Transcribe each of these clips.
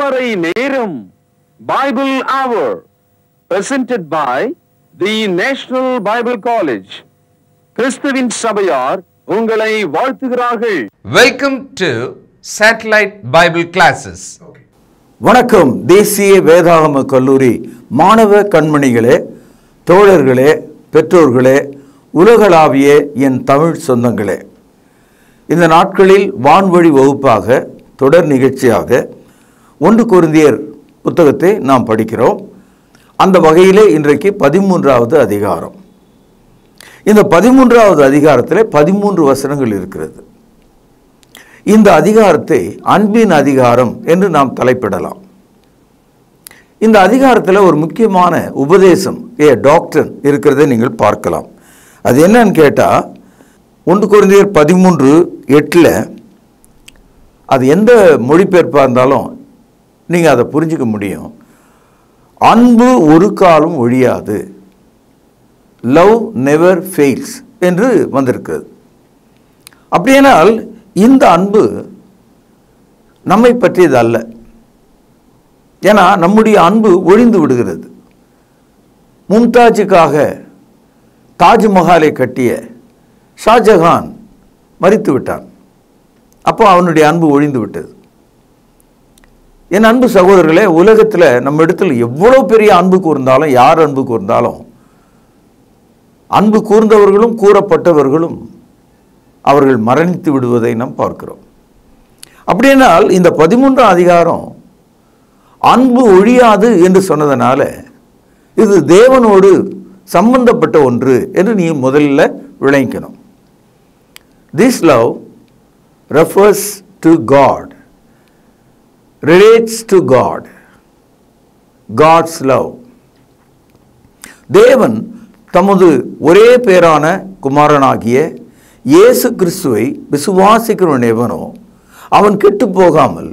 திருமறை நேரம் Bible Hour presented by the National Bible College. கிறிஸ்துவின் சபையார் உங்களை வாழ்த்துகிறார்கள். Welcome to Satellite Bible Classes. வணக்கம். தேசிய வேதாகம கல்லூரி மாணவ கண்மணிகளே, தோழர்களே, பெற்றோர்களே, உலகளாவிய என் தமிழ் சொந்தங்களே, இந்த நாட்களில் வான்வழி வகுப்பாக தொடர் நிகழ்ச்சியாக 1 கொரிந்தியர் புத்தகத்தை நாம் படிக்கிறோம். அந்த வகையிலே இன்றைக்கு 13வது அதிகாரம். இந்த 13வது அதிகாரத்தில் 13 வசனங்கள் இருக்கிறது. இந்த அதிகாரத்தை அன்பின் அதிகாரம் என்று நாம் தலைப்பிடலாம். இந்த அதிகாரத்தில் ஒரு முக்கியமான உபதேசம், டாக்டர் இருக்கிறதை நீங்கள் பார்க்கலாம். அது என்னன்னு கேட்டால் 1 கொரிந்தியர் 13:8 அது எந்த மொழிபெயர்ப்பாக இருந்தாலும் நீங்கள் அதை புரிஞ்சிக்க முடியும். அன்பு ஒரு காலம் ஒழியாது, லவ் நெவர் ஃபெயில்ஸ் என்று வந்திருக்கிறது. அப்படியானால் இந்த அன்பு நம்மை பற்றியது அல்ல. ஏன்னா நம்முடைய அன்பு ஒழிந்து விடுகிறது. மும்தாஜுக்காக தாஜ்மஹாலை கட்டிய ஷாஜஹான் மரித்து விட்டான். அப்போ அவனுடைய அன்பு ஒழிந்து விட்டது. என் அன்பு சகோதரர்களே, உலகத்தில் நம்ம இடத்துல எவ்வளோ பெரிய அன்பு கூர்ந்தாலும், யார் அன்பு கூர்ந்தாலும், அன்பு கூர்ந்தவர்களும் கூறப்பட்டவர்களும் அவர்கள் மரணித்து விடுவதை நாம் பார்க்கிறோம். அப்படியானால் இந்த 13ஆம் அதிகாரம் அன்பு ஒழியாது என்று சொன்னதனால இது தேவனோடு சம்பந்தப்பட்ட ஒன்று என்று நீ முதல்ல விளங்கிக்கணும். This love refers to God, relates to God, God's love. தேவன் தமது ஒரே பேரான குமாரனாகிய இயேசு கிறிஸ்துவை விசுவாசிக்கிறவன் எவனோ அவன் கெட்டு போகாமல்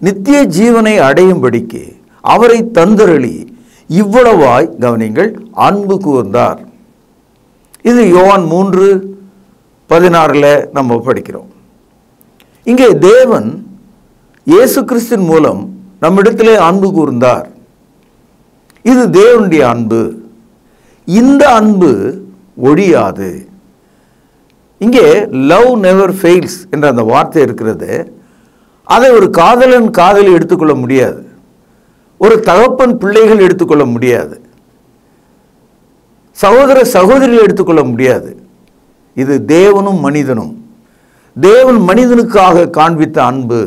நித்திய ஜீவனை அடையும்படிக்கு அவரை தந்தருளி இவ்வளவாய் கவனிங்கள் அன்பு கூர்ந்தார். இது யோவான் 3:16 நம்ம படிக்கிறோம். இங்கே தேவன் இயேசு கிறிஸ்துவின் மூலம் நம்மிடத்திலே அன்பு கூர்ந்தார். இது தேவனுடைய அன்பு. இந்த அன்பு ஒழியாது. இங்கே லவ் நெவர் ஃபெயில்ஸ் என்ற அந்த வார்த்தை இருக்கிறது. அதை ஒரு காதலன் காதலி எடுத்துக்கொள்ள முடியாது. ஒரு தகப்பன் பிள்ளைகள் எடுத்துக்கொள்ள முடியாது. சகோதர சகோதரிகள் எடுத்துக்கொள்ள முடியாது. இது தேவனும் மனிதனும், தேவன் மனிதனுக்காக காண்பித்த அன்பு.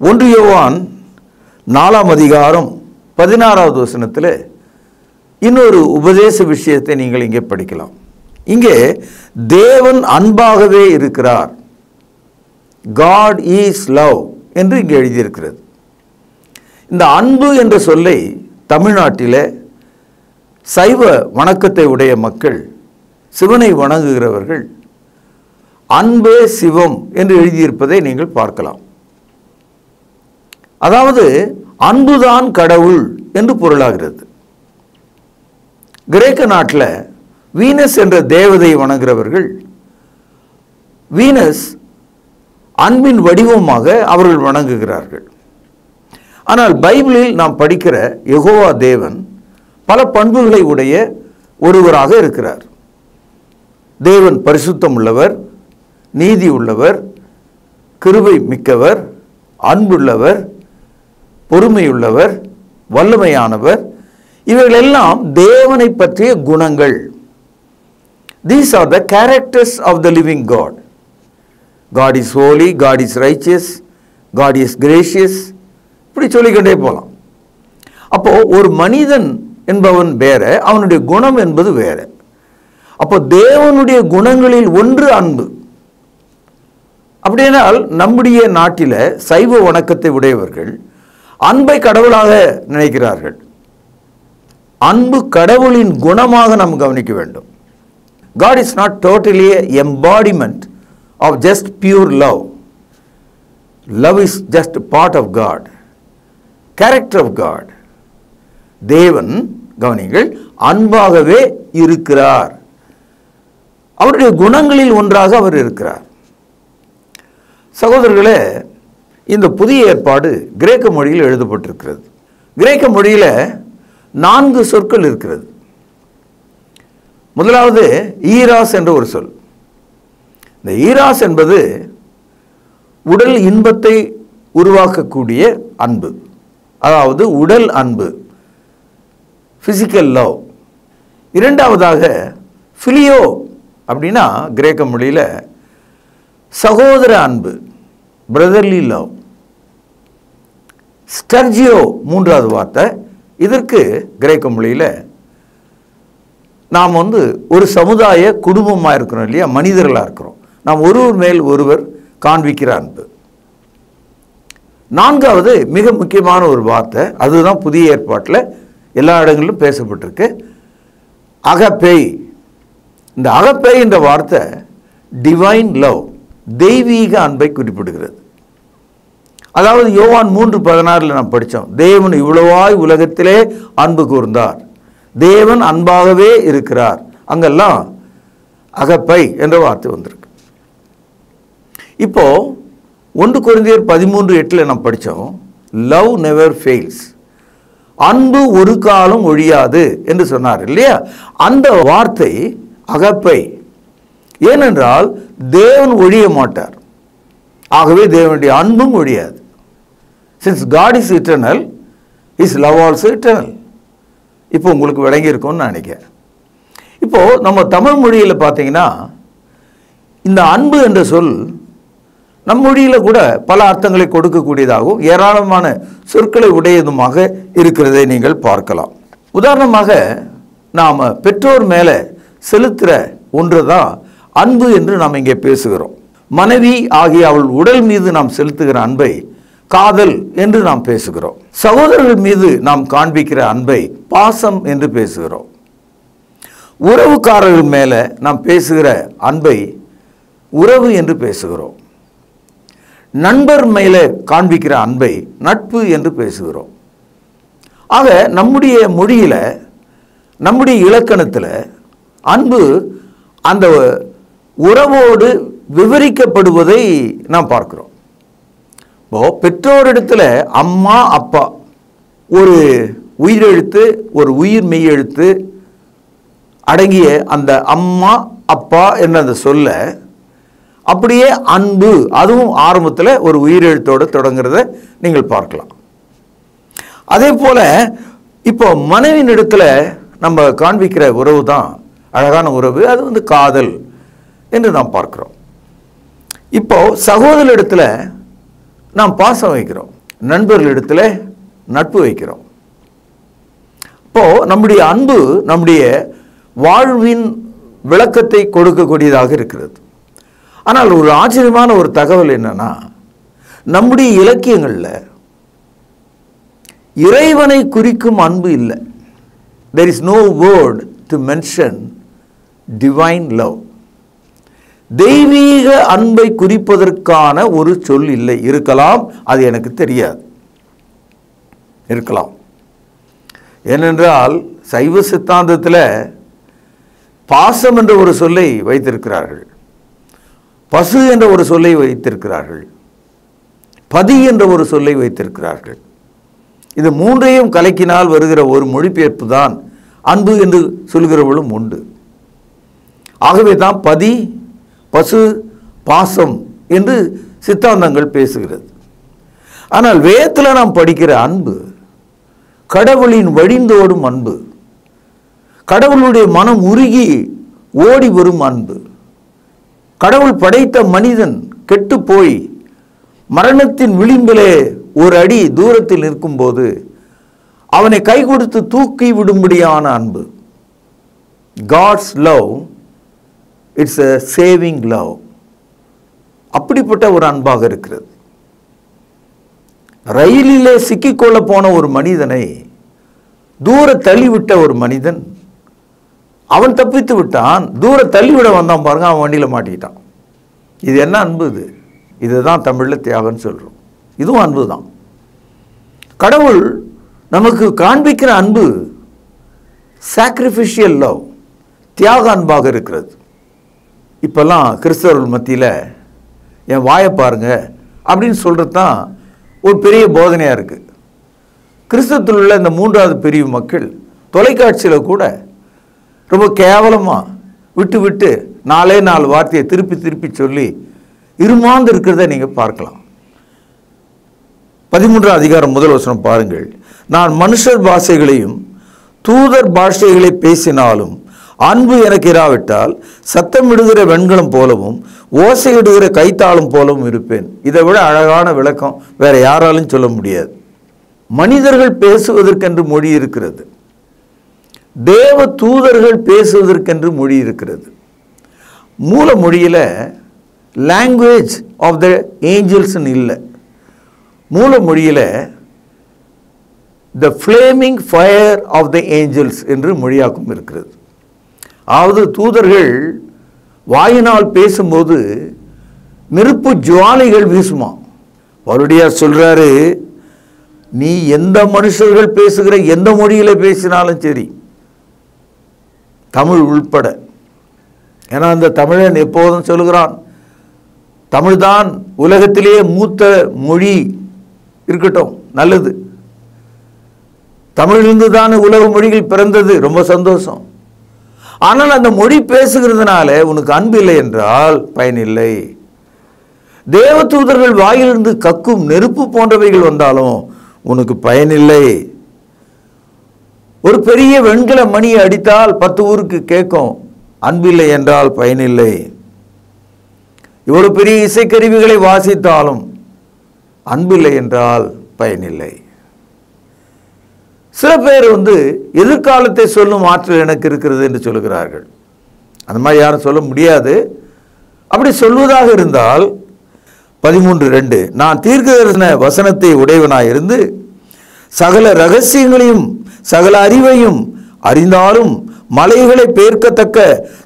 1 யோவான் 4:16 வசனத்தில் இன்னொரு உபதேச விஷயத்தை நீங்கள் இங்கே படிக்கலாம். இங்கே தேவன் அன்பாகவே இருக்கிறார், God is love என்று இங்கே எழுதியிருக்கிறது. இந்த அன்பு என்ற சொல்லை தமிழ்நாட்டில் சைவ வணக்கத்தை உடைய மக்கள், சிவனை வணங்குகிறவர்கள் அன்பே சிவம் என்று எழுதியிருப்பதை நீங்கள் பார்க்கலாம். அதாவது அன்புதான் கடவுள் என்று பொருளாகிறது. கிரேக்க நாட்டில் வீனஸ் என்ற தேவதை வணங்குகிறவர்கள் வீனஸ் அன்பின் வடிவமாக அவர்கள் வணங்குகிறார்கள். ஆனால் பைபிளில் நாம் படிக்கிற யெகோவா தேவன் பல பண்புகளை உடைய ஒருவராக இருக்கிறார். தேவன் பரிசுத்தம் உள்ளவர், நீதி உள்ளவர், கிருபை மிக்கவர், அன்புள்ளவர், பொறுமையுள்ளவர், வல்லமையானவர். இவைகளெல்லாம் தேவனை பற்றிய குணங்கள். These are the characters of the living God. God is holy, God is righteous, God is gracious. இப்படி சொல்லிக்கொண்டே போகலாம். அப்போ ஒரு மனிதன் என்பவன் வேற, அவனுடைய குணம் என்பது வேற. அப்போ தேவனுடைய குணங்களில் ஒன்று அன்பு. அப்படியானால் நம்முடைய நாட்டில் சைவ வணக்கத்தை உடையவர்கள் அன்பை கடவுளாக நினைக்கிறார்கள். அன்பு கடவுளின் குணமாக நாம் கவனிக்க வேண்டும். God is not totally an embodiment of just pure love. Love is just a part of God, character of God. தேவன் கவனிங்கள் அன்பாகவே இருக்கிறார். அவருடைய குணங்களில் ஒன்றாக அவர் இருக்கிறார். சகோதரர்களே, இந்த புதிய ஏற்பாடு கிரேக்க மொழியில் எழுதப்பட்டிருக்கிறது. கிரேக்க மொழியில் 4 சொற்கள் இருக்கிறது. முதலாவது ஈராஸ் என்ற ஒரு சொல். இந்த ஈராஸ் என்பது உடல் இன்பத்தை உருவாக்கக்கூடிய அன்பு, அதாவது உடல் அன்பு, பிசிக்கல் லவ். இரண்டாவதாக ஃபிலியோ அப்படின்னா கிரேக்க மொழியில் சகோதர அன்பு, பிரதர்லி லவ். ஸ்டர்ஜியோ மூன்றாவது வார்த்தை. இதற்கு கிரேக்க மொழியில் நாம் ஒரு சமுதாய குடும்பமாக இருக்கிறோம் இல்லையா, மனிதர்களாக இருக்கிறோம், நாம் ஒருவர் மேல் ஒருவர் காண்பிக்கிற அன்பு. நான்காவது மிக முக்கியமான ஒரு வார்த்தை, அதுதான் புதிய ஏற்பாட்டில் எல்லா இடங்களிலும் பேசப்பட்டிருக்கு, அகப்பே. இந்த அகப்பே என்ற வார்த்தை டிவைன் லவ், தெய்வீக அன்பை குறிப்பிடுகிறது. அதாவது யோவான் 3:16 நாம் படித்தோம், தேவன் இவ்வளவாய் உலகத்திலே அன்பு கூர்ந்தார், தேவன் அன்பாகவே இருக்கிறார். அங்கெல்லாம் அகப்பை என்ற வார்த்தை வந்திருக்கு. இப்போ 1 கொரிந்தியர் 13:8 நாம் படித்தோம், லவ் நெவர் ஃபெயில்ஸ், அன்பு ஒரு காலம் ஒழியாது என்று சொன்னார் இல்லையா. அந்த வார்த்தை அகப்பை. ஏனென்றால் தேவன் ஒழிய மாட்டார், ஆகவே தேவனுடைய அன்பும் ஒழியாது. Since God is eternal, His love also eternal. இப்போ உங்களுக்கு விளங்கி இருக்கும்னு நான் நினைக்கிறேன். இப்போ நம்ம தமிழ் மொழியில் பார்த்தீங்கன்னா இந்த அன்பு என்ற சொல் நம் மொழியில் கூட பல அர்த்தங்களை கொடுக்கக்கூடியதாகவும் ஏராளமான சொற்களை உடையதுமாக இருக்கிறதை நீங்கள் பார்க்கலாம். உதாரணமாக நாம் பெற்றோர் மேலே செலுத்துகிற ஒன்று தான் அன்பு என்று நாம் இங்கே பேசுகிறோம். மனைவி ஆகிய அவள் உடல் மீது நாம் செலுத்துகிற அன்பை காதல் என்று நாம் பேசுகிறோம். சகோதரர்கள் மீது நாம் காண்பிக்கிற அன்பை பாசம் என்று பேசுகிறோம். உறவுக்காரர்கள் மேலே நாம் பேசுகிற அன்பை உறவு என்று பேசுகிறோம். நண்பர் மேலே காண்பிக்கிற அன்பை நட்பு என்று பேசுகிறோம். ஆக நம்முடைய மொழியில், நம்முடைய இலக்கணத்தில் அன்பு அந்த உறவோடு விவரிக்கப்படுவதை நாம் பார்க்கிறோம். இப்போ பெற்றோரிடத்தில் அம்மா அப்பா, ஒரு உயிரெழுத்து ஒரு உயிர் மெய்யெழுத்து அடங்கிய அந்த அம்மா அப்பா என்ற அந்த சொல்ல அப்படியே அன்பு, அதுவும் ஆரம்பத்தில் ஒரு உயிரெழுத்தோடு தொடங்குறத நீங்கள் பார்க்கலாம். அதே போல் இப்போ மனைவியின் இடத்துல நம்ம காண்பிக்கிற உறவு தான் அழகான உறவு, அது காதல் என்று நாம் பார்க்கிறோம். இப்போ சகோதரிடத்தில் நாம் பாசம் வைக்கிறோம், நண்பர்களிடத்தில் நட்பு வைக்கிறோம். இப்போ நம்முடைய அன்பு நம்முடைய வாழ்வின் விளக்கத்தை கொடுக்கக்கூடியதாக இருக்கிறது. ஆனால் ஒரு ஆச்சரியமான ஒரு தகவல் என்னன்னா, நம்முடைய இலக்கியங்களில் இறைவனை குறிக்கும் அன்பு இல்லை. There is no word to mention divine love. தெய்வீக அன்பை குறிப்பதற்கான ஒரு சொல் இல்லை. இருக்கலாம், அது எனக்கு தெரியாது, இருக்கலாம். ஏனென்றால் சைவ சித்தாந்தத்தில் பாசம் என்ற ஒரு சொல்லை வைத்திருக்கிறார்கள், பசு என்ற ஒரு சொல்லை வைத்திருக்கிறார்கள், பதி என்ற ஒரு சொல்லை வைத்திருக்கிறார்கள். இது மூன்றையும் கலக்கினால் வருகிற ஒரு மொழிபெயர்ப்பு தான் அன்பு என்று சொல்கிறவர்களும் உண்டு. ஆகவே தான் பதி, பசு, பாசம் என்று சித்தாந்தங்கள் பேசுகிறது. ஆனால் வேதத்தில் நாம் படிக்கிற அன்பு கடவுளின் வழிந்தோடும் அன்பு, கடவுளுடைய மனம் உருகி ஓடி வரும் அன்பு. கடவுள் படைத்த மனிதன் கெட்டு போய் மரணத்தின் விளிம்பிலே ஒரு அடி தூரத்தில் நிற்கும்போது அவனை கை கொடுத்து தூக்கி விடும்படியான அன்பு. God's love, it's a saving love. அப்படிப்பட்ட ஒரு அன்பாக இருக்கிறது. ரயிலிலே சிக்கிக்கொள்ள போன ஒரு மனிதனை தூர தள்ளிவிட்ட ஒரு மனிதன், அவன் தப்பித்து விட்டான், தூர தள்ளிவிட வந்தான் பாருங்க, அவன் வண்டியில் மாட்டிக்கிட்டான். இது என்ன அன்பு? இதுதான் தமிழில் தியாகம்னு சொல்கிறோம். இதுவும் அன்பு தான். கடவுள் நமக்கு காண்பிக்கிற அன்பு சாக்ரிஃபிஷியல் லவ், தியாக அன்பாக இருக்கிறது. இப்போல்லாம் கிறிஸ்தவர்கள் மத்தியில் என் வாயை பாருங்க அப்படின்னு சொல்கிறது தான் ஒரு பெரிய போதனையாக இருக்குது. கிறிஸ்தவத்தில் உள்ள இந்த 3வது பிரிவு மக்கள் தொலைக்காட்சியில் கூட ரொம்ப கேவலமாக விட்டு விட்டு 4 வார்த்தையை திருப்பி திருப்பி சொல்லி இருமாந்து இருக்கிறத நீங்கள் பார்க்கலாம். 13ஆம் அதிகாரம் 1 வசனம் பாருங்கள். நான் மனுஷர் பாஷைகளையும் தூதர் பாஷைகளை பேசினாலும் அன்பு எனக்கு இராவிட்டால் சத்தமிடுகிற வெண்கலம் போலவும் ஓசையிடுகிற கைத்தாளம் போலவும் இருப்பேன். இதை விட அழகான விளக்கம் வேற யாராலும் சொல்ல முடியாது. மனிதர்கள் பேசுவதற்கென்று மொழி இருக்கிறது, தேவ தூதர்கள் பேசுவதற்கென்று மொழி இருக்கிறது. மூல மொழியில் லாங்குவேஜ் ஆஃப் த ஏஞ்சல்ஸ்ன்னு இல்லை, மூல மொழியில் the flaming fire of the angels என்று மொழியாக்கம் இருக்கிறது. அதாவது தூதர்கள் வாயினால் பேசும்போது நெருப்பு ஜுவாலைகள் வீசுமா. மறுபடியும் சொல்றாரு, நீ எந்த மனுஷர்கள் பேசுகிற எந்த மொழியில பேசினாலும் சரி, தமிழ் உள்பட. ஏன்னா அந்த தமிழன் எப்போதும் சொல்லுகிறான், தமிழ்தான் உலகத்திலேயே மூத்த மொழி, இருக்கட்டும் நல்லது, தமிழிலிருந்து தான் உலக மொழிகள் பிறந்தது, ரொம்ப சந்தோஷம். ஆனால் அந்த மொழி பேசுகிறதுனால உனக்கு அன்பு இல்லை என்றால் பயனில்லை. தேவ தூதர்கள் வாயிலிருந்து கக்கும் நெருப்பு போன்றவைகள் வந்தாலும் உனக்கு பயனில்லை. ஒரு பெரிய வெண்கல மணியை அடித்தால் 10 ஊருக்கு கேட்கும், அன்பில்லை என்றால் பயனில்லை. இவ்வளவு பெரிய இசைக்கருவிகளை வாசித்தாலும் அன்பில்லை என்றால் பயனில்லை. சில பேர் எதிர்காலத்தை சொல்லும் ஆற்றல் எனக்கு இருக்கிறது என்று சொல்லுகிறார்கள். அந்த மாதிரி யாரும் சொல்ல முடியாது. அப்படி சொல்வதாக இருந்தால் 13:2 நான் தீர்க்கதரிசன வசனத்தை உடையவனாயிருந்து சகல ரகசியங்களையும் சகல அறிவையும் அறிந்தாலும் மலைகளை பெயர்க்கத்தக்க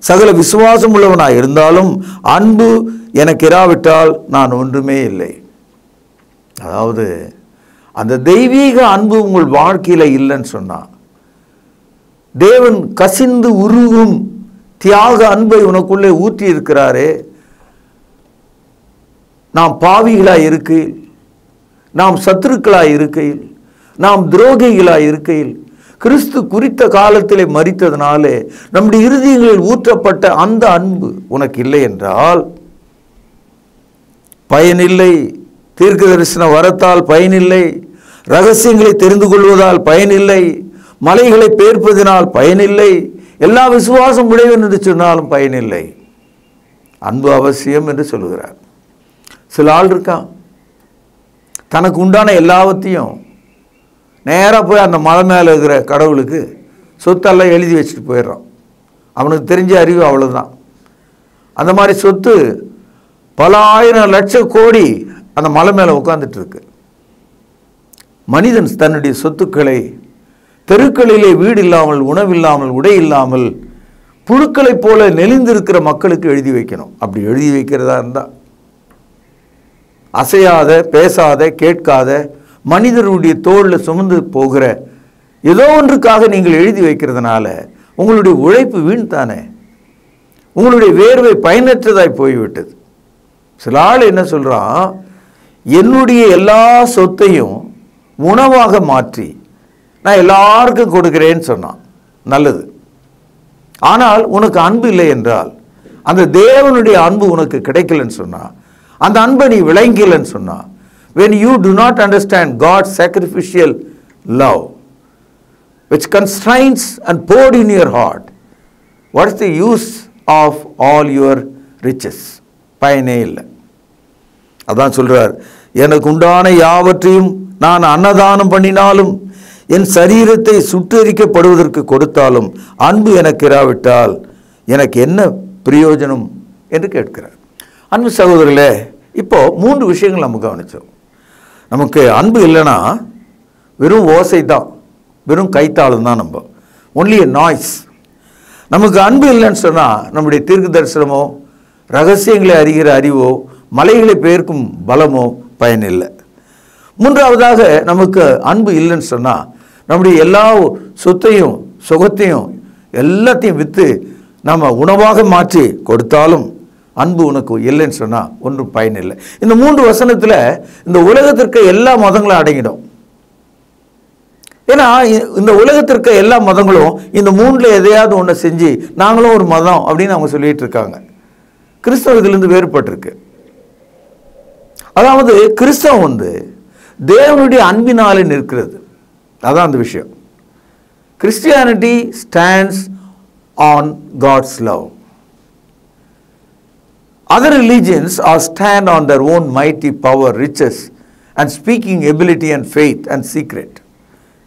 சகல விசுவாசம் உள்ளவனாய் இருந்தாலும் அன்பு எனக்கு இராவிட்டால் நான் ஒன்றுமே இல்லை. அதாவது அந்த தெய்வீக அன்பு உங்கள் வாழ்க்கையில் இல்லைன்னு சொன்னா, தேவன் கசிந்து உருகும் தியாக அன்பை உனக்குள்ளே ஊற்றி இருக்கிறாரே, நாம் பாவிகளாய் இருக்கையில், நாம் சத்துருக்களாய் இருக்கையில், நாம் துரோகிகளாய் இருக்கையில் கிறிஸ்து குறித்த காலத்திலே மரித்ததனாலே நம்முடைய இருதயங்களில் ஊற்றப்பட்ட அந்த அன்பு உனக்கு இல்லை என்றால் பயனில்லை. தீர்க்க தரிசன வரத்தால் பயனில்லை, ரகசியங்களை தெரிந்து கொள்வதால் பயனில்லை, மலைகளை பெயர்ப்பதினால் பயனில்லை, எல்லா விசுவாசம் உடையவன் என்று சொன்னாலும் பயனில்லை. அன்பு அவசியம் என்று சொல்லுகிறார். சில ஆள் இருக்கான், தனக்கு உண்டான எல்லாவற்றையும் நேராக போய் அந்த மலை மேலே இருக்கிற கடவுளுக்கு சொத்தெல்லாம் எழுதி வச்சுட்டு போயிடுறான். அவனுக்கு தெரிஞ்ச அறிவு அவ்வளோதான். அந்த மாதிரி சொத்து பல ஆயிரம் லட்சம் கோடி அந்த மலை மேலே உட்கார்ந்துட்டு இருக்கு. மனிதன் தன்னுடைய சொத்துக்களை தெருக்களிலே வீடு இல்லாமல், உணவில்லாமல், உடை இல்லாமல், புழுக்களைப் போல நெளிந்திருக்கிற மக்களுக்கு எழுதி வைக்கணும். அப்படி எழுதி வைக்கிறதா இருந்தால் அசையாத, பேசாத, கேட்காத, மனிதருடைய தோளில் சுமந்து போகிற ஏதோ ஒன்றுக்காக நீங்கள் எழுதி வைக்கிறதுனால உங்களுடைய உழைப்பு வீண் தானே, உங்களுடைய வேர்வை பயனற்றதாய் போய்விட்டது. சில ஆள் என்ன சொல்றான், என்னுடைய எல்லா சொத்தையும் உணவாக மாற்றி நான் எல்லாருக்கும் கொடுக்கிறேன்னு சொன்னான். நல்லது. ஆனால் உனக்கு அன்பு இல்லை என்றால், அந்த தேவனுடைய அன்பு உனக்கு கிடைக்கலன்னு சொன்னா, அந்த அன்பை நீ விளங்கலன்னு சொன்னா, when you do not understand God's sacrificial love which constrains and poured in your heart, what is the use of all your riches? பயனே இல்லை. அதான் சொல்றார், எனக்கு உண்டான யாவற்றையும் நான் அன்னதானம் பண்ணினாலும் என் சரீரத்தை சுட்டெரிக்கப்படுவதற்கு கொடுத்தாலும் அன்பு எனக்கு இராவிட்டால் எனக்கு என்ன பிரயோஜனம் என்று கேட்கிறார். அன்பு சகோதரர்களே, இப்போ 3 விஷயங்கள் நம்ம கவனிச்சோம். நமக்கு அன்பு இல்லைன்னா வெறும் ஓசை தான், வெறும் கைத்தாளம் தான், நம்ம ஒன்லி எ நாய்ஸ். நமக்கு அன்பு இல்லைன்னு சொன்னால் நம்முடைய தீர்க்க தரிசனமோ, ரகசியங்களை அறிகிற அறிவோ, மலைகளை பெயர்க்கும் பலமோ பயனில்லை. 3வதாக நமக்கு அன்பு இல்லைன்னு சொன்னால் நம்முடைய எல்லா சொத்தையும் சுகத்தையும் எல்லாத்தையும் விற்று நம்ம உணவாக மாற்றி கொடுத்தாலும் அன்பு உனக்கு இல்லைன்னு சொன்னால் ஒன்றும் பயன் இல்லை. இந்த 3 வசனத்தில் இந்த உலகத்திற்கு எல்லா மதங்களும் அடங்கிடும். ஏன்னா இந்த உலகத்திற்கு எல்லா மதங்களும் இந்த 3ல் எதையாவது ஒன்று செஞ்சு நாங்களும் ஒரு மதம் அப்படின்னு அவங்க சொல்லிட்டு இருக்காங்க. கிறிஸ்தவம் இதிலிருந்து வேறுபட்டிருக்கு. அதாவது கிறிஸ்தவம் தேவனுடைய அன்பினாலே நிற்கிறது. அதான் அந்த விஷயம். Christianity stands on God's love. Other religions are stand on their own mighty power, riches and speaking ability and faith and secret.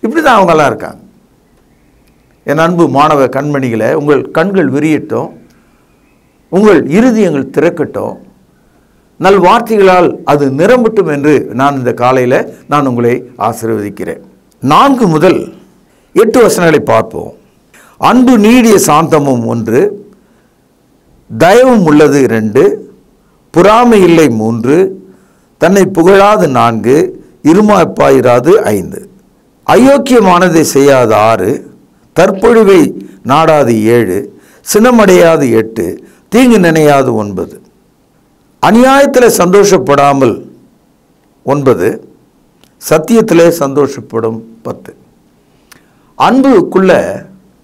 இப்படி தான் அவங்கெல்லாம் இருக்காங்க. என் அன்பு மாணவ கண்மணிகளை, உங்கள் கண்கள் விரியட்டும், உங்கள் இருதயங்கள் திறக்கட்டும், நல் வார்த்தைகளால் அது நிரம்பட்டும் என்று நான் இந்த காலையில் நான் உங்களை ஆசீர்வதிக்கிறேன். 4 முதல் 8 வசனங்களை பார்ப்போம். அன்பு நீடிய சாந்தமும் 1, தயவும் உள்ளது 2, பொறாமை இல்லை 3, தன்னை புகழாது 4, இருமாப்பாயிராது 5, அயோக்கியமானதை செய்யாத 6, தற்பொழிவை நாடாது 7, சினமடையாது 8, தீங்கு நினையாது 9, அநியாயத்தில் சந்தோஷப்படாமல் 9, சத்தியத்திலே சந்தோஷப்படும் 10. அன்புக்குள்ள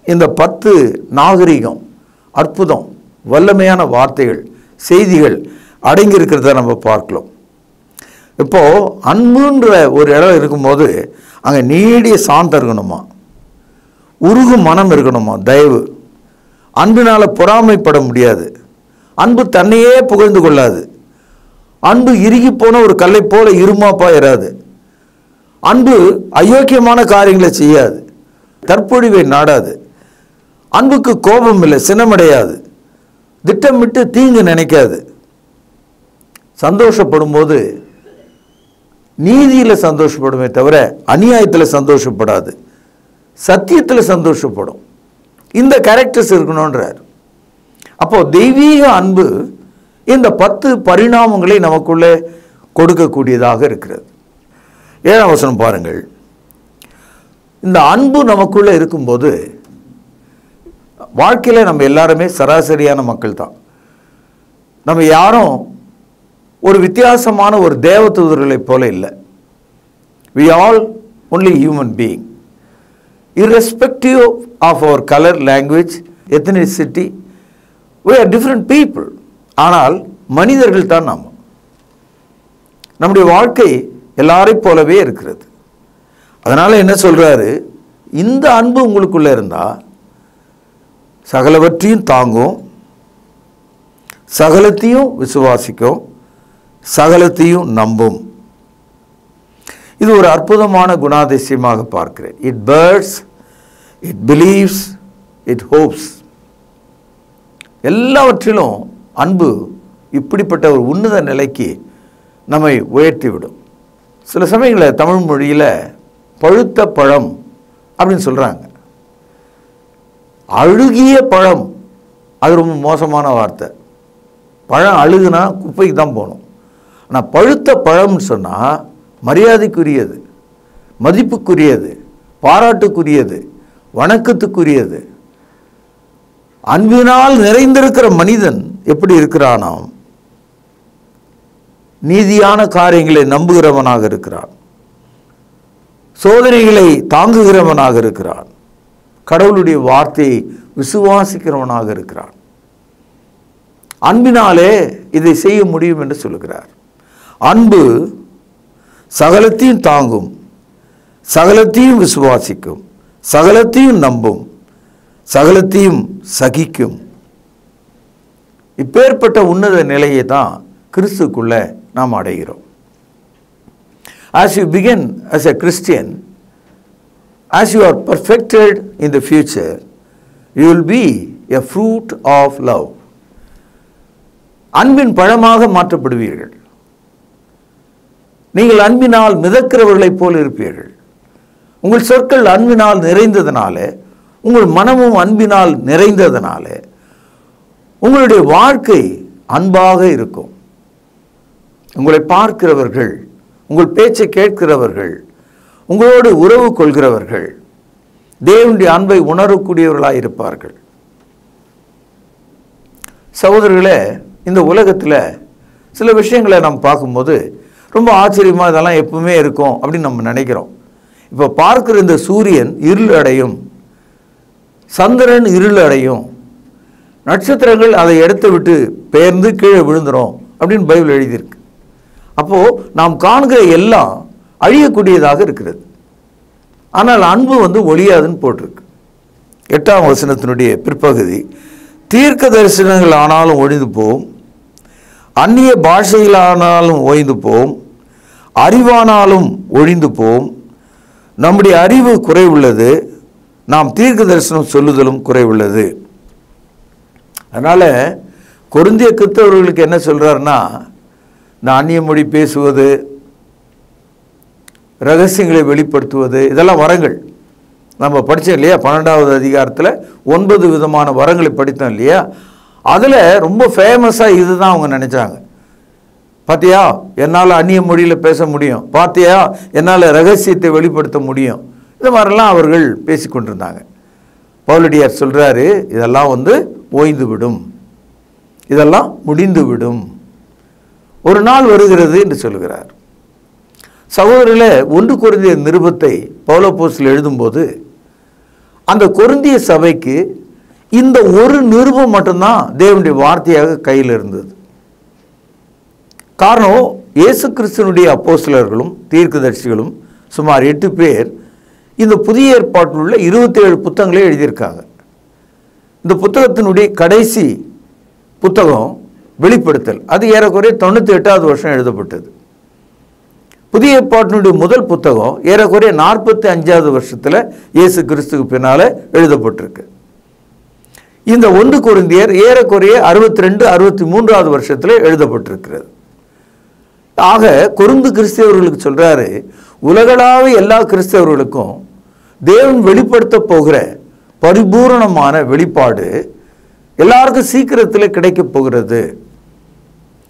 இந்த 10 நாகரிகம், அற்புதம், வல்லமையான வார்த்தைகள், செய்திகள் அடங்கி இருக்கிறத நம்ம பார்க்கலாம். இப்போது அன்புன்ற ஒரு இடம் இருக்கும்போது அங்கே நீடிய சாந்தம் இருக்கணுமா, உருகும் மனம் இருக்கணுமா, தயவு. அன்பினால் பொறாமைப்பட முடியாது. அன்பு தன்னையே புகழ்ந்து கொள்ளாது. அன்பு இறுகி போன ஒரு கல்லை போல இருமாப்பாயிராது. அன்பு அயோக்கியமான காரியங்களை செய்யாது. தற்பொழிவை நாடாது. அன்புக்கு கோபம் இல்லை, சினமடையாது. திட்டமிட்டு தீங்கு நினைக்காது. சந்தோஷப்படும் போது நீதியில் சந்தோஷப்படுமே தவிர அநியாயத்தில் சந்தோஷப்படாது. சத்தியத்தில் சந்தோஷப்படும். இந்த கேரக்டர்ஸ் இருக்கணுன்றார். அப்போ தெய்வீக அன்பு இந்த 10 பரிணாமங்களை நமக்குள்ளே கொடுக்கக்கூடியதாக இருக்கிறது. 7ஆம் வசனம் பாருங்கள். இந்த அன்பு நமக்குள்ளே இருக்கும்போது வாழ்க்கையில் நம்ம எல்லாருமே சராசரியான மக்கள் தான். நம்ம யாரும் ஒரு வித்தியாசமான ஒரு தேவதூதர்களைப் போல இல்லை. we all only human being, irrespective of our color, language, ethnicity, we are different people. ஆனால் மனிதர்கள் தான் நாம். நம்முடைய வாழ்க்கை எல்லாரையும் போலவே இருக்கிறது. அதனால் என்ன சொல்கிறாரு, இந்த அன்பு உங்களுக்குள்ளே இருந்தால் சகலவற்றையும் தாங்கும், சகலத்தையும் விசுவாசிக்கும், சகலத்தையும் நம்பும். இது ஒரு அற்புதமான குணாதிசயமாக பார்க்கிறேன். It bears, it believes, it hopes. எல்லாவற்றிலும் அன்பு இப்படிப்பட்ட ஒரு உன்னத நிலைக்கு நம்மை உயர்த்திவிடும். சில சமயங்களில் தமிழ் மொழியில் பழுத்த பழம் அப்படின்னு சொல்கிறாங்க. அழுகிய பழம் அது ரொம்ப மோசமான வார்த்தை. பழம் அழுகுனா குப்பைக்கு தான் போகணும். ஆனால் பழுத்த பழம்னு சொன்னால் மரியாதைக்குரியது, மதிப்புக்குரியது, பாராட்டுக்குரியது, வணக்கத்துக்குரியது. அன்பினால் நிறைந்திருக்கிற மனிதன் எப்படி இருக்கிறானாம், நீதியான காரியங்களை நம்புகிறவனாக இருக்கிறான், சோதனைகளை தாங்குகிறவனாக இருக்கிறான், கடவுளுடைய வார்த்தையை விசுவாசிக்கிறவனாக இருக்கிறான். அன்பினாலே இதை செய்ய முடியும் என்று சொல்லுகிறார். அன்பு சகலத்தையும் தாங்கும், சகலத்தையும் விசுவாசிக்கும், சகலத்தையும் நம்பும், சகலத்தையும் சகிக்கும். இப்பேற்பட்ட உன்னத நிலையை தான் கிறிஸ்துக்குள்ள நாம் அடைகிறோம். As you begin as a Christian, as you are perfected in the future, you will be a fruit of love. அன்பின் பழமாக மாற்றப்படுவீர்கள். நீங்கள் அன்பினால் மிதக்கிறவர்களைப் போல் இருப்பீர்கள். உங்கள் சொற்கள் அன்பினால் நிறைந்ததனால, உங்கள் மனமும் அன்பினால் நிறைந்ததனால உங்களுடைய வாழ்க்கை அன்பாக இருக்கும். உங்களை பார்க்கிறவர்கள், உங்கள் பேச்சை கேட்கிறவர்கள், உங்களோடு உறவு கொள்கிறவர்கள் தேவனுடைய அன்பை உணரக்கூடியவர்களாக இருப்பார்கள். சகோதரர்களே, இந்த உலகத்தில் சில விஷயங்களை நம்ம பார்க்கும்போது ரொம்ப ஆச்சரியமாக இதெல்லாம் எப்பவுமே இருக்கும் அப்படின்னு நம்ம நினைக்கிறோம். இப்போ பார்க்குற இந்த சூரியன் இருள் அடையும், சந்திரன் இருள் அடையும், நட்சத்திரங்கள் அதை இடத்தை விட்டு பெயர்ந்து கீழே விழுந்துடும் அப்படின்னு பைபிள் எழுதியிருக்கு. அப்போது நாம் காண்கிற எல்லாம் அழியக்கூடியதாக இருக்கிறது. ஆனால் அன்பு ஒழியாதுன்னு போட்டிருக்கு. 8ஆம் வசனத்தினுடைய பிற்பகுதி, தீர்க்க தரிசனங்கள் ஆனாலும் ஒழிந்து போம், அந்நிய பாஷைகளானாலும் ஓய்ந்து போம், அறிவானாலும் ஒழிந்து போம், நம்முடைய அறிவு குறைவுள்ளது, நாம் தீர்க்க தரிசனம் சொல்லுதலும் குறைவுள்ளது. அதனால் கொரிந்திய கிறிஸ்தவர்களுக்கு என்ன சொல்கிறாருன்னா, இந்த அந்நிய மொழி பேசுவது, ரகசியங்களை வெளிப்படுத்துவது, இதெல்லாம் வரங்கள். நம்ம படித்தோம் இல்லையா, 12வது அதிகாரத்தில் 9 விதமான வரங்களை படித்தோம் இல்லையா. அதில் ரொம்ப ஃபேமஸாக இதுதான் அவங்க நினச்சாங்க. பார்த்தியா என்னால் அந்நிய மொழியில் பேச முடியும், பார்த்தியா என்னால் ரகசியத்தை வெளிப்படுத்த முடியும், இது மாதிரிலாம் அவர்கள் பேசி கொண்டிருந்தாங்க. பவுலடியார் சொல்கிறாரு, இதெல்லாம் ஓய்ந்து விடும், இதெல்லாம் முடிந்து விடும், ஒரு நாள் வருகிறது என்று சொல்கிறார். சகோதரர்களே, 1 கொரிந்தியர் நிருபத்தை பவுல் அப்போஸ்தலன் எழுதும்போது அந்த கொரிந்திய சபைக்கு இந்த ஒரு நிருபம் மட்டும்தான் தேவனுடைய வார்த்தையாக கையில் இருந்தது. காரணம், இயேசு கிறிஸ்துவனுடைய அப்போஸ்தலர்களும் தீர்க்கதரிசிகளும் சுமார் 8 பேர் இந்த புதிய ஏற்பாட்டில் உள்ள 27 புத்தகங்களை எழுதியிருக்காங்க. இந்த புத்தகத்தினுடைய கடைசி புத்தகம் வெளிப்படுத்தல், அது ஏறக்குறைய 98வது வருஷம் எழுதப்பட்டது. புதிய ஏற்பாட்டினுடைய முதல் புத்தகம் ஏறக்குறைய 45வது வருஷத்தில் இயேசு கிறிஸ்துக்கு பின்னால் எழுதப்பட்டிருக்கு. இந்த 1 கொரிந்தியர் ஏறக்குறைய 62, 63வது வருஷத்தில் எழுதப்பட்டிருக்கிறது. ஆக கொரிந்து கிறிஸ்தவர்களுக்கு சொல்கிறாரு, உலகளாவிய எல்லா கிறிஸ்தவர்களுக்கும் தேவன் வெளிப்படுத்த போகிற பரிபூரணமான வெளிப்பாடு எல்லாருக்கும் சீக்கிரத்தில் கிடைக்க போகிறது.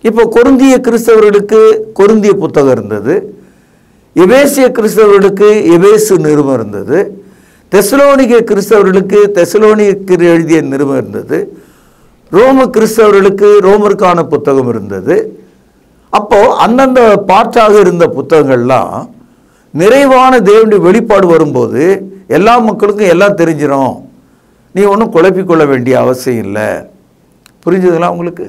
இப்போ கொரிந்திய கிறிஸ்தவர்களுக்கு கொரிந்திய புத்தகம் இருந்தது, எபேசிய கிறிஸ்தவர்களுக்கு எபேசு நிருபம் இருந்தது, தெசலோனிக்க கிறிஸ்தவர்களுக்கு தெசலோனிக்கர் எழுதிய நிருபம் இருந்தது, ரோம கிறிஸ்தவர்களுக்கு ரோமருக்கான புத்தகம் இருந்தது. அப்போது அந்தந்த பாற்றாக இருந்த புத்தகங்கள்லாம் நிறைவான தேவனுடைய வெளிப்பாடு வரும்போது எல்லா மக்களுக்கும் எல்லாம் தெரிஞ்சிடும், நீ ஒன்றும் குழப்பிக்கொள்ள வேண்டிய அவசியம் இல்லை. புரிஞ்சுதுங்களா உங்களுக்கு?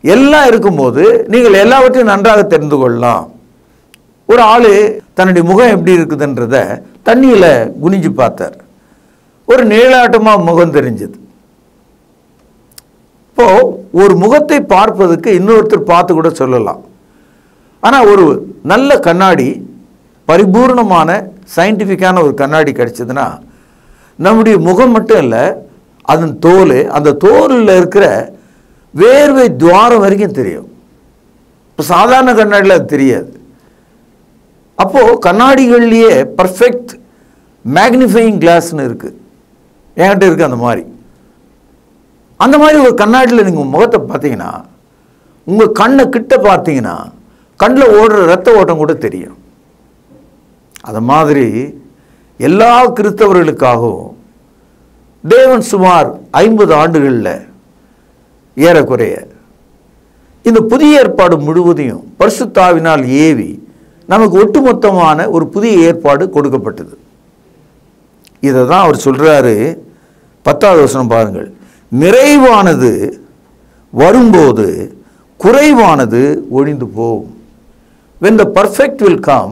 எல்லாம் இருக்கும்போது நீங்கள் எல்லாவற்றையும் நன்றாக தெரிந்து கொள்ளலாம். ஒரு ஆள் தன்னுடைய முகம் எப்படி இருக்குதுன்றத தண்ணியில் குனிஞ்சு பார்த்தார், ஒரு நீளாட்டமாக முகம் தெரிஞ்சது. இப்போது ஒரு முகத்தை பார்ப்பதுக்கு இன்னொருத்தர் பார்த்து கூட சொல்லலாம். ஆனால் ஒரு நல்ல கண்ணாடி, பரிபூர்ணமான சயின்டிஃபிக்கான ஒரு கண்ணாடி கிடைச்சதுன்னா நம்முடைய முகம் மட்டும் இல்லை, அதன் தோல், அந்த தோலில் இருக்கிற வேர்வை துவாரம் வரைக்கும் தெரியும். இப்போ சாதாரண கண்ணாடியில் அது தெரியாது. அப்போது கண்ணாடிகள்லேயே பர்ஃபெக்ட் மேக்னிஃபையிங் கிளாஸ்னு இருக்குது, என்கிட்ட இருக்குது. அந்த மாதிரி ஒரு கண்ணாடியில் நீங்கள் முகத்தை பார்த்தீங்கன்னா, உங்கள் கண்ணை கிட்ட பார்த்தீங்கன்னா கண்ணில் ஓடுற ரத்த ஓட்டம் கூட தெரியும். அது மாதிரி எல்லா கிறிஸ்தவர்களுக்காகவும் தேவன் சுமார் 50 ஆண்டுகளில் ஏறக்குறைய இந்த புதிய ஏற்பாடு முழுவதையும் பரிசுத்த ஆவியினால் ஏவி நமக்கு ஒட்டுமொத்தமான ஒரு புதிய ஏற்பாடு கொடுக்கப்பட்டது. இதை தான் அவர் சொல்கிறாரு. 10வது வசனம் பாருங்கள், நிறைவானது வரும்போது குறைவானது ஒழிந்து போகும். when the perfect will come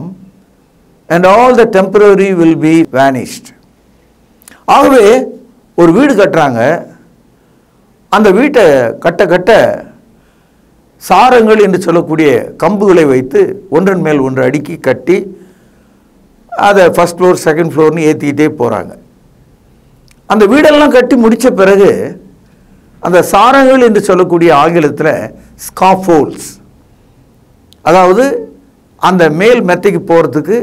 and all the temporary will be vanished. ஆகவே ஒரு வீடு கட்டுறாங்க, அந்த வீட்டை கட்ட கட்ட சாரங்கள் என்று சொல்லக்கூடிய கம்புகளை வைத்து ஒன்றன் மேல் ஒன்று அடுக்கி கட்டி அதை ஃபர்ஸ்ட் ஃப்ளோர் செகண்ட் ஃப்ளோர்னு ஏற்றிக்கிட்டே போகிறாங்க. அந்த வீடெல்லாம் கட்டி முடித்த பிறகு அந்த சாரங்கள் என்று சொல்லக்கூடிய ஆங்கிலத்தில் ஸ்காஃபோல்ட்ஸ், அதாவது அந்த மேல் மெத்தைக்கு போகிறதுக்கு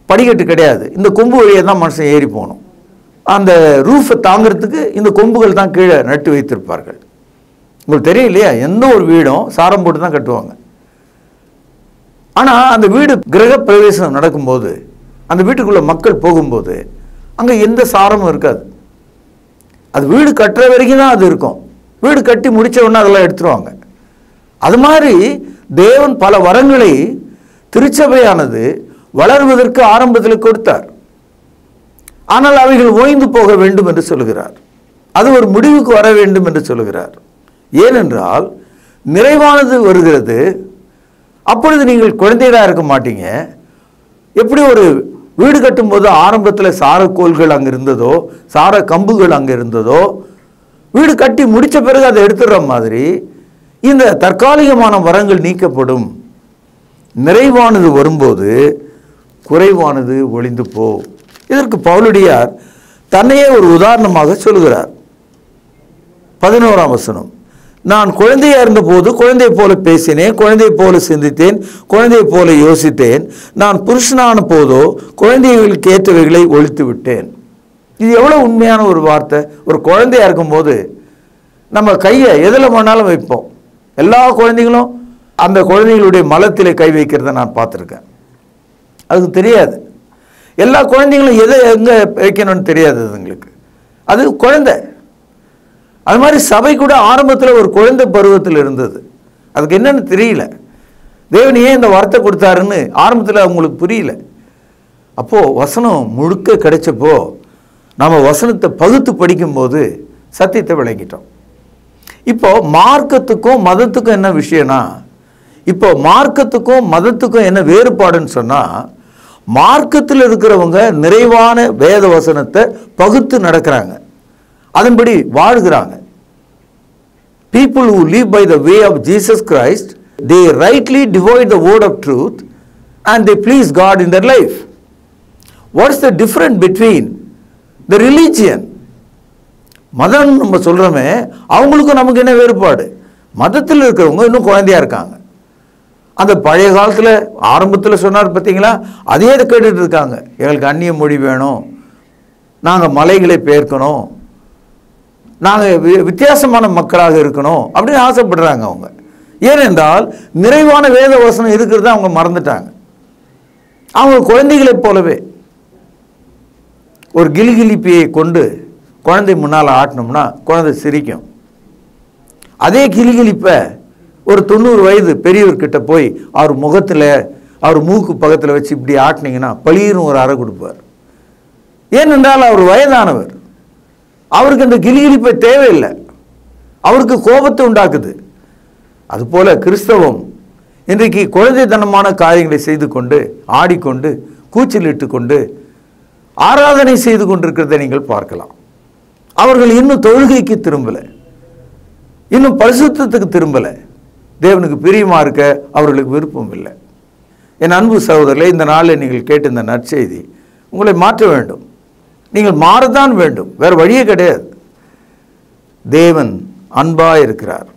படிக்கட்டு கிடையாது, இந்த கொம்பு வழியாக தான் மனுஷன் ஏறி போகணும். அந்த ரூஃபை தாங்கிறதுக்கு இந்த கொம்புகள் தான் கீழே நட்டு வைத்திருப்பார்கள். உங்களுக்கு தெரியும் இல்லையா, எந்த ஒரு வீடும் சாரம் போட்டு தான் கட்டுவாங்க. ஆனால் அந்த வீடு கிரக பிரவேசம் நடக்கும்போது, அந்த வீட்டுக்குள்ளே மக்கள் போகும்போது அங்கே எந்த சாரமும் இருக்காது. அது வீடு கட்டுற வரைக்கும் தான் அது இருக்கும், வீடு கட்டி முடிச்ச உடனே அதெல்லாம் எடுத்துருவாங்க. அது மாதிரி தேவன் பல வரங்களை திருச்சபையானது வளர்வதற்கு ஆரம்பத்தில் கொடுத்தார். ஆனால் அவைகள் ஓய்ந்து போக வேண்டும் என்று சொல்கிறார். அது ஒரு முடிவுக்கு வர வேண்டும் என்று சொல்கிறார். ஏனென்றால் நிறைவானது வருகிறது. அப்பொழுது நீங்கள் குழந்தைகளாக இருக்க மாட்டீங்க. எப்படி ஒரு வீடு கட்டும்போது ஆரம்பத்தில் சாரக்கோள்கள் அங்கே இருந்ததோ, சார கம்புகள் அங்கே இருந்ததோ, வீடு கட்டி முடித்த பிறகு அதை எடுத்துடுற மாதிரி இந்த தற்காலிகமான வரங்கள் நீக்கப்படும். நிறைவானது வரும்போது குறைவானது ஒளிந்து போ. இதற்கு பவுலடியார் தன்னையே ஒரு உதாரணமாக சொல்கிறார். 11ஆம் வசனம், நான் குழந்தையா இருந்தபோது குழந்தை போல பேசினேன், குழந்தை போல சிந்தித்தேன், குழந்தை போல யோசித்தேன். நான் புருஷனான போதோ குழந்தைகளுக்கு ஏற்றவைகளை ஒழித்து விட்டேன். இது எவ்வளோ உண்மையான ஒரு வார்த்தை. ஒரு குழந்தையா இருக்கும்போது நம்ம கையை எதில் வேணாலும் வைப்போம். எல்லா குழந்தைகளும் அந்த குழந்தைகளுடைய மலத்திலே கை வைக்கிறத நான் பார்த்துருக்கேன். அதுக்கு தெரியாது. எல்லா குழந்தைகளும் எதை எங்கே வைக்கணும்னு தெரியாது அதுங்களுக்கு. அது குழந்தை. அது மாதிரி சபை கூட ஆரம்பத்தில் ஒரு குழந்தை பருவத்தில் இருந்தது. அதுக்கு என்னன்னு தெரியல. தேவன் ஏன் இந்த வார்த்தை கொடுத்தாருன்னு ஆரம்பத்தில் அவங்களுக்கு புரியல. அப்போது வசனம் முழுக்க கிடைச்சப்போ நம்ம வசனத்தை பகுத்து படிக்கும்போது சத்தியத்தை விளங்கிட்டோம். இப்போ மார்க்கத்துக்கும் மதத்துக்கும் என்ன விஷயம்னா, இப்போ மார்க்கத்துக்கும் மதத்துக்கும் என்ன வேறுபாடுன்னு சொன்னால், மார்க்கத்தில் இருக்கிறவங்க நிறைவான வேத வசனத்தை பகுத்து நடக்கிறாங்க, அதன்படி வாழ்கிறாங்க. People who live by the way of Jesus Christ, they rightly divide the word of truth and they please God in their life. What's the difference between the religion? மதம் நம்ம சொல்கிறோமே, அவங்களுக்கும் நமக்கு என்ன வேறுபாடு? மதத்தில் இருக்கிறவங்க இன்னும் குழந்தையா இருக்காங்க. அந்த பழைய காலத்தில் ஆரம்பத்தில் சொன்னார் பார்த்தீங்களா, அதே கேட்டுட்டு இருக்காங்க. எங்களுக்கு அந்நிய மொழி வேணும், நாங்கள் மலைகளை பெயர்க்கணும், நாங்கள் வித்தியாசமான மக்களாக இருக்கணும் அப்படின்னு ஆசைப்படுறாங்க அவங்க. ஏனென்றால் நிறைவான வேத வசனம் இருக்கிறத அவங்க மறந்துட்டாங்க. அவங்க குழந்தைகளைப் போலவே ஒரு கிளிகிளிப்பியை கொண்டு குழந்தை முன்னால் ஆட்டினோம்னா குழந்தை சிரிக்கும். அதே கிளிகிளிப்பை ஒரு 90 வயது பெரியவர்கிட்ட போய் அவர் முகத்தில் அவர் மூக்கு பக்கத்தில் வச்சு இப்படி ஆட்டினீங்கன்னா பளிர்னு ஒரு அறை கொடுப்பார். ஏனென்றால் அவர் வயதானவர். அவருக்கு அந்த கிளிகிளிப்பை தேவையில்லை, அவருக்கு கோபத்தை உண்டாக்குது. அதுபோல கிறிஸ்தவம் இன்றைக்கு குழந்தைத்தனமான காரியங்களை செய்து கொண்டு ஆடிக்கொண்டு கூச்சலிட்டு கொண்டு ஆராதனை செய்து கொண்டிருக்கிறதை நீங்கள் பார்க்கலாம். அவர்கள் இன்னும் தொழுகைக்கு திரும்பலை, இன்னும் பரிசுத்தத்துக்கு திரும்பலை, தேவனுக்கு பிரியமா இருக்க அவர்களுக்கு விருப்பம் இல்லை. என் அன்பு சகோதரர்களே, இந்த நாளில் நீங்கள் கேட்ட இந்த நற்செய்தி உங்களை மாற்ற வேண்டும். நீங்கள் மாறத்தான் வேண்டும், வேறு வழியே கிடையாது. தேவன் அன்பாக இருக்கிறார்,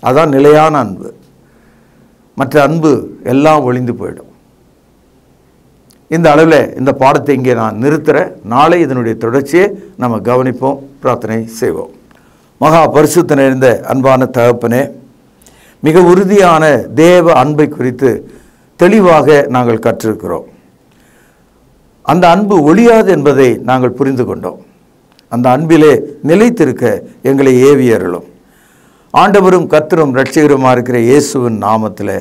அதான் நிலையான அன்பு. மற்ற அன்பு எல்லாம் ஒளிந்து போயிடும். இந்த அளவில் இந்த பாடத்தை இங்கே நான் நிறுத்துகிறேன். நாளை இதனுடைய தொடர்ச்சியை நம்ம கவனிப்போம், பிரார்த்தனை செய்வோம். மகா பரிசுத்த நிறைந்த அன்பான தகப்பனே, மிக உறுதியான தேவ அன்பை குறித்து தெளிவாக நாங்கள் கற்றிருக்கிறோம். அந்த அன்பு ஒழியாது என்பதை நாங்கள் புரிந்து கொண்டோம். அந்த அன்பிலே நிலைத்திருக்க எங்களை ஏவியருளும். ஆண்டவரும் கர்த்தரும் இரட்சகருமா இருக்கிற இயேசுவின் நாமத்தில்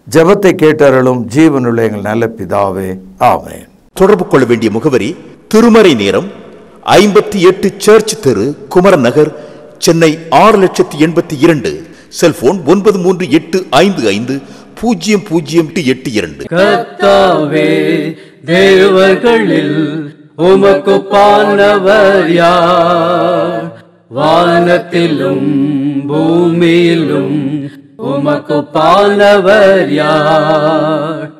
ஜெபத்தை கேட்டருளும் ஜீவனுள்ள எங்கள் நல்ல பிதாவே, ஆமென். தொடர்பு கொள்ள வேண்டிய முகவரி: திருமறை நேரம், 58 சர்ச் தெரு, குமரன் நகர், சென்னை 6,82,000. செல்போன் 9385500882. கர்த்தாவே, தேவர்களில் உமக்குப்பானவர் யார்? வானத்திலும் பூமியிலும் உமக்குப்பானவர் யார்?